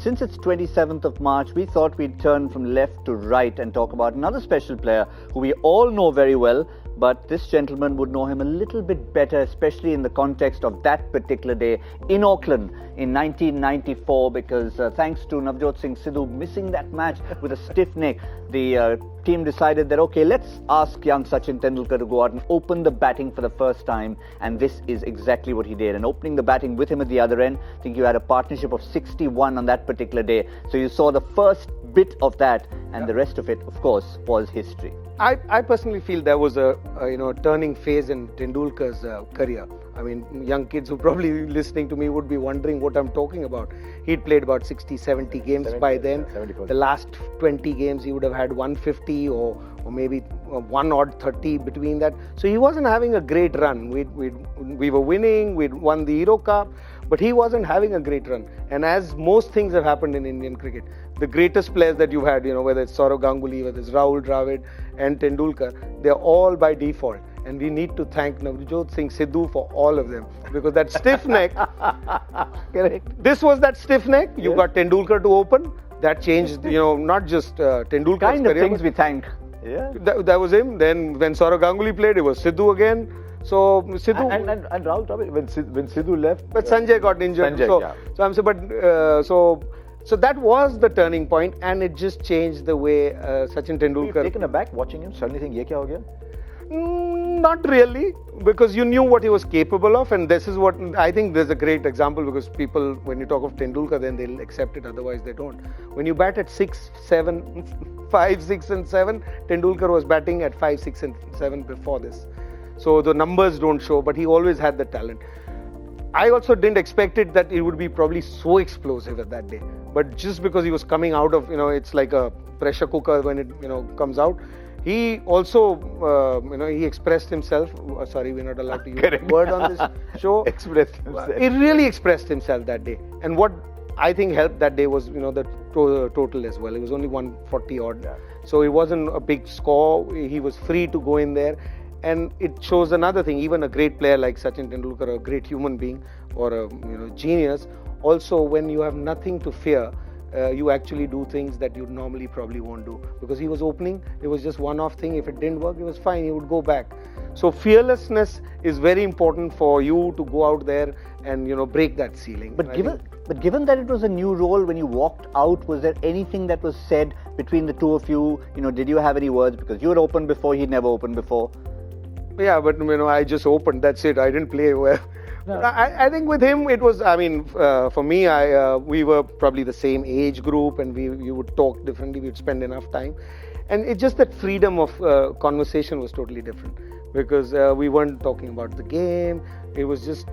since it's 27th of March, we thought we'd turn from left to right and talk about another special player who we all know very well, but this gentleman would know him a little bit better, especially in the context of that particular day in Auckland in 1994, because thanks to Navjot Singh Sidhu missing that match with a stiff neck, the team decided that, okay, let's ask young Sachin Tendulkar to go out and open the batting for the first time, and this is exactly what he did. And opening the batting with him at the other end, I think you had a partnership of 61 on that particular day. So you saw the first bit of that, and the rest of it, of course, was history. I personally feel there was a turning phase in Tendulkar's career. I mean, young kids who probably listening to me would be wondering what I'm talking about. He'd played about 60, 70 games by then. The last 20 games he would have had 150 or maybe one odd 30 between that. So he wasn't having a great run. We were winning, we'd won the Hero Cup, but he wasn't having a great run. And as most things have happened in Indian cricket, the greatest players that you've had, whether it's Sourav Ganguly, whether it's Rahul Dravid and Tendulkar, they're all by default. And we need to thank Navjot Singh Sidhu for all of them, because that stiff neck, correct. This was that stiff neck. You got Tendulkar to open. That changed, not just Tendulkar's kind of career. Things we thank. Yeah. That was him. Then when Sourav Ganguly played, it was Sidhu again. So Sidhu and Rahul Dravid, when Sidhu left, but Sanjay got injured. So I'm saying, so that was the turning point, and it just changed the way Sachin Tendulkar. Were you taken aback watching him? Suddenly think, "Ye kya ho gaya?" Not really, because you knew what he was capable of, and this is what I think. There's a great example, because people, when you talk of Tendulkar, then they'll accept it, otherwise they don't. When you bat at 6, 7, 5, 6 and 7, Tendulkar was batting at 5, 6 and 7 before this. So the numbers don't show, but he always had the talent. I also didn't expect it that it would be probably so explosive at that day. But just because he was coming out of, it's like a pressure cooker when it, comes out. He also, he expressed himself. Sorry, we're not allowed to use the word on this show. Expressed himself. He really expressed himself that day. And what I think helped that day was, the total as well. It was only 140 odd. Yeah. So it wasn't a big score. He was free to go in there. And it shows another thing. Even a great player like Sachin Tendulkar, a great human being or a genius, also when you have nothing to fear, you actually do things that you normally probably won't do. Because he was opening, it was just one-off thing. If it didn't work, it was fine. He would go back. So fearlessness is very important for you to go out there and break that ceiling. But given that it was a new role, when you walked out, was there anything that was said between the two of you? Did you have any words? Because you had opened before, he'd never opened before. Yeah, but I just opened. That's it. I didn't play well. No. I think with him it was. For me, we were probably the same age group, and you would talk differently. We'd spend enough time, and it's just that freedom of conversation was totally different, because we weren't talking about the game. It was just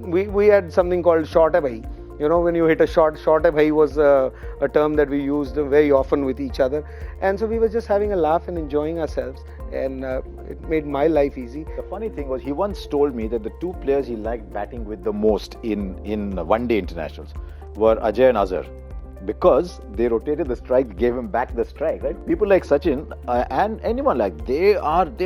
we had something called short hai bhai. When you hit a short hai bhai was a term that we used very often with each other, and so we were just having a laugh and enjoying ourselves. And it made my life easy. The funny thing was, he once told me that the two players he liked batting with the most in one-day internationals were Ajay and Azhar, because they rotated the strike, gave him back the strike, right? People like Sachin and anyone they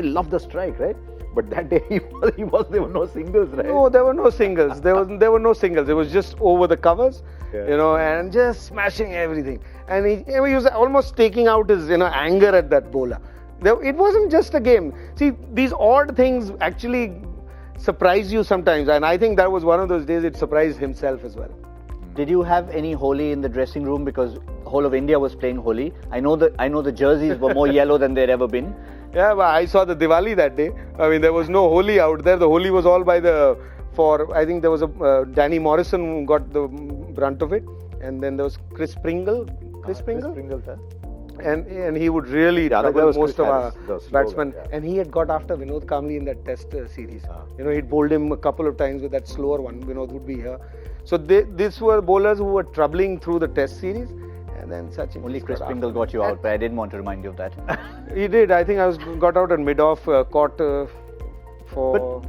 love the strike, right? But that day there were no singles, right? No, there were no singles. There were no singles. It was just over the covers, and just smashing everything. And he was almost taking out his anger at that bowler. It wasn't just a game. See, these odd things actually surprise you sometimes, and I think that was one of those days it surprised himself as well. Did you have any Holi in the dressing room? Because the whole of India was playing Holi. I know the jerseys were more yellow than they'd ever been. Yeah, but I saw the Diwali that day. There was no Holi out there. The Holi was all I think there was a Danny Morrison who got the brunt of it, and then there was Chris Pringle. Chris Pringle, sir. And he would really trouble most of our batsmen. Yeah. And he had got after Vinod Kamli in that test series. He'd bowled him a couple of times with that slower one. Vinod would be here. So these were bowlers who were troubling through the test series. And then Sachin. Only Chris Pringle got you out, but I didn't want to remind you of that. He did. I think I got out at mid-off, caught for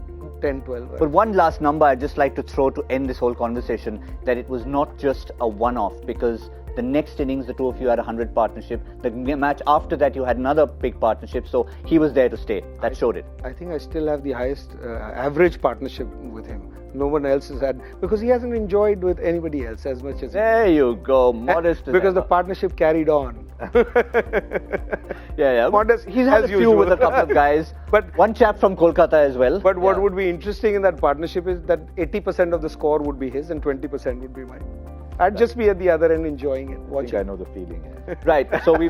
10-12. But one last number I'd just like to throw to end this whole conversation, that it was not just a one-off, because The next innings, the two of you had a 100 partnership. The match after that, you had another big partnership. So he was there to stay. That showed it. I think I still have the highest average partnership with him. No one else has had, because he hasn't enjoyed with anybody else as much as There you go, modest. because the partnership carried on. Yeah. Modest, He's had a few usual. with a couple of guys, But one chap from Kolkata as well. But what would be interesting in that partnership is that 80% of the score would be his and 20% would be mine. I'd just be at the other end enjoying it, I think watching. I know the feeling. Yeah. Right. So we.